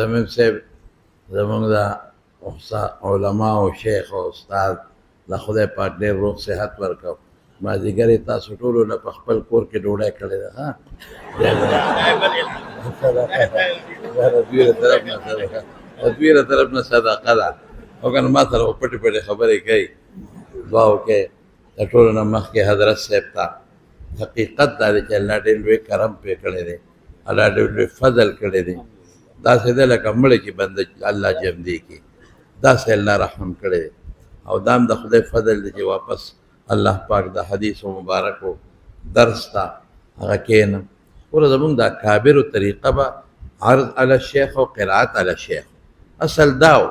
زمین صاحب زمونږ د علما او شیخ او استاد د خدای پاک ډېر روغ صحت ورکړو. مازدیګر یې تاسو ټولو له په خپل کور کې ډوډۍ کړې ده. دوی له طرف نه صدقه ده، او که نه ما سره به پټې پټې خبرې کوي. دعا وکړئ د ټولو نه مخکې حضرت صاحب ته. حقیقت دا دی چې الله ډېر لوی کرم پرې کړی دی، الله ډېر لوی فضل کړی دی. داسې دی لکه مړی چې بنده الله جمدي کړي، داسې الله رحم کړی دی. او دا هم د خدای فضل دی چې واپس الله پاک د حدیثو مبارکو درس ته هغه کښېنم. اوره زمونږ د اکابرو طریقه به عرض علی الشیخ او قرائت علی الشیخ. اصل دا و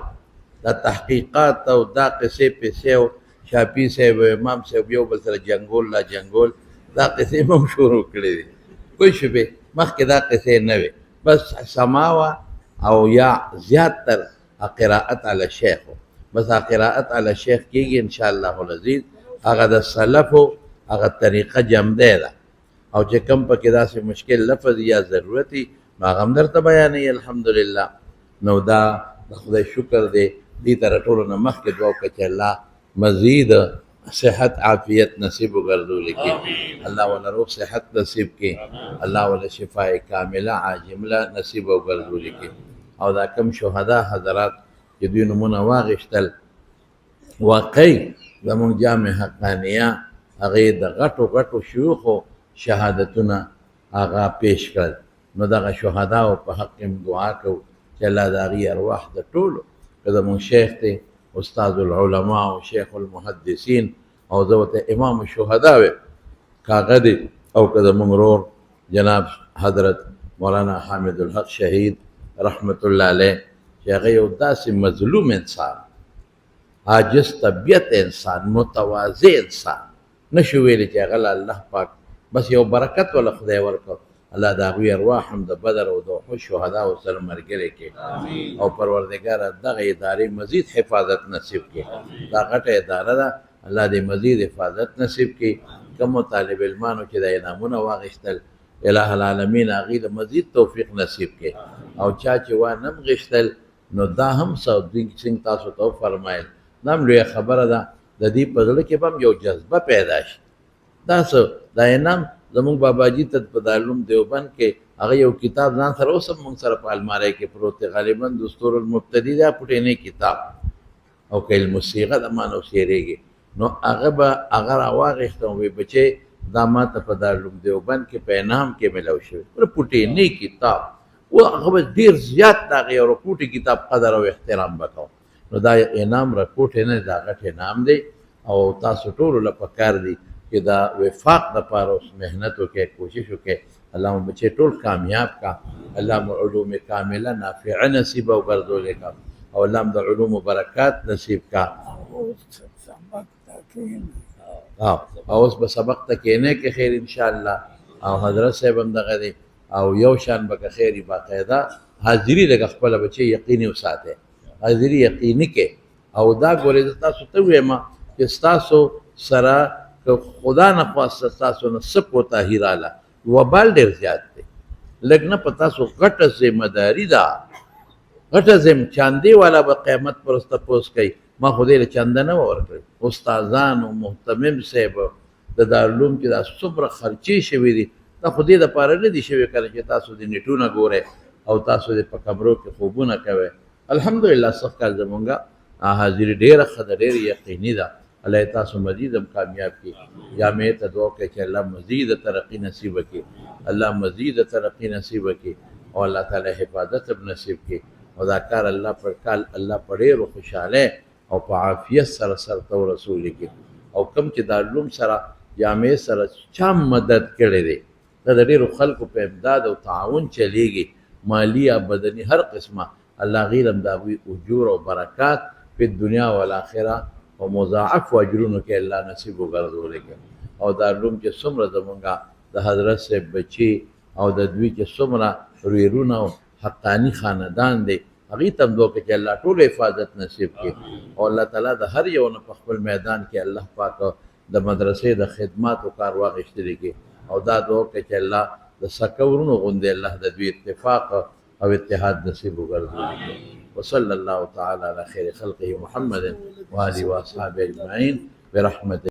دا تحقیقات او دا قصې پیسې او شافعي صاحب او امام صاحب یو بل سره جنګول لا جنګول، دا قصې هم شروع کړې دي. پوه شوې؟ مخکې دا قصې نه وې، بس سما وه او یا زیات تر قرائت علی الشیخ و. بس قرائت علی الشیخ کېږي انشاءالله العزیز. هغه د سلفو هغه طریقه جمدی ده، او چې کوم پکې داسې مشکل لفظ یا ضرورتي نو هغه هم درته بیانوي الحمدلله. نو دا د خدای شکر دی. دې ته د ټولو نه مخکې دعا وکړه چې الله مزید صحت عافیت نصیب وګرځولي کړي، الله وله روغ صحت نصیب کړي، الله وله شفای کامله عاجله نصیب وګرځولي کړي. او دا کم شهدا حضرات چې دوی نومونه واخیستل، واقعي زمونږ جامع حقانیه هغې د غټو غټو شیوخو شهادتونه هغه پیش کړل. نو دغه شهداو په حق کې دعا کوو چې الله د هغې ارواح د ټولو، که زمونږ شیخ دی استاد العلماء او شیخ المحدثین، او زه ورته امام الشهدا ویم کاغه دی، او که زمونږ ورور جناب حضرت مولانا حامد الحق شهید رحمت الله علیه چې هغه یو داسې مظلوم انسان، عاجز طبیعت انسان، متواضع انسان، نشو ویلی چې هغه له الله پاک بس یو برکت ولا خدای ورکړ. الله د هغوی ارواح هم د بدر او د احد شهداو سره ملګري کړي، او پروردګاره دغه ادارې مزید حفاظت نصیب کړي. دا غټه اداره ده، الله دې مزید حفاظت نصیب کړي. کومو طالب علمانو چې د انعامونه واخیستل، الہ العالمین هغوی د مزید توفیق نصیب کړي. او چا چې وانه هم غیشتل نو دا هم څنګه تاسو ته وفرمایل، دا هم لویه خبره ده. د دې په زړه کې به هم یو جذبه پیدا شي. دا څه دا انعام زمونږ باباجي ته په دارالعلوم دیوبند کې هغه یو کتاب ځان سره اوس هم مونږ سره په الماری کې پروت دی، غالبا دستور المبتدی دا پټینی کتاب، او که علم الصیغه د ما نه اوسېرېږي. نو هغه به هغه راواخېستم، وایي بچی دا ما ته په دارالعلوم دیوبند کې په انعام کې میلاو شوی پټینی کتاب و. هغه به ډېر زیات د هغې یو رپوټي کتاب قدر او احترام به کوم. نو دا انعام رپوټ نه دا غټ انعام دی، او تاسو ټولو له پکار دی چې دا وفاق دپاره اوس محنت وکړئ، کوشش وکړئ. الله مو بچې ټول کامیاب کا، الله مو علوم کامله نافعه نصیبه وګرځولې کا، او الله مو د علومو برکات نصیب کا. او اوس به سبق ته کښېنئ که خیر انشاءالله. او حضرت صاحب هم دغه دی، او یو شان به که خیر باقاعده حاضري لږه خپله بچې یقیني وساتئ، حاضري یقیني کې. او دا ګورئ زه تاسو ته ویم چې ستاسو سره که خدا نه خواسته ستاسو نه څه کوتاهي راله، وبال ډېر زیات دی. لږ نه په تاسو غټه ذمه داري ده، غټه چاندې والا به قیامت پر ورځ تپوس کوي ما خو دې له چنده نه وه ورکړې. استادانو محتمم صاحب د دارالعلوم کې دا څومره خرچې شوي دي، دا خو دې دپاره نه دي شوي کله چې تاسو د نیټونه ګورئ او تاسو د په کمرو کې خوبونه کوئ. الحمدلله سخت کار زمونږه حاضري ډېره ښه ده، ډېره یقیني ده. الله تاسو مزید هم کامیاب کړي. جامعې ته دعا کوئ چې الله مزید ترقي نصیب کړي، الله مزید ترقي نصیب کړي، او الله تعالی حفاظت هم نصیب کړي. او دا کار الله پر کال الله په ډېرو خوشحالی او په عافیت سره سرته ورسولي کړي. او کوم چې دارالعلوم سره جامعې سره چا مدد کړی دی، دا د ډېرو خلکو په امداد او تعاون چلیږي، مالی یا بدني هر قسمه. الله غیر هم د هغوی اجور او برکات په دنیا والآخره او مضاعف اجرونو کې الله نصیب وګرځولی کړي. او دارالعلوم چې څومره زمونږه د حضرت صاحب بچي او د دوی چې څومره ورونه او حقاني خاندان دی، هغې ته هم دعا کوي چې الله ټولو حفاظت نصیب کړي. او الله تعالی د هر یو نه په خپل میدان کې الله پاک د مدرسې د خدماتو کار واخیستلی کړي. او دا دعا کوي چې الله د سکه ورونو غوندې الله د دوی اتفاق او اتحاد نصیب وګرځوي. وصلی الله تعالی علی خیر خلقه محمد و آله و اصحابه اجمعین برحمته.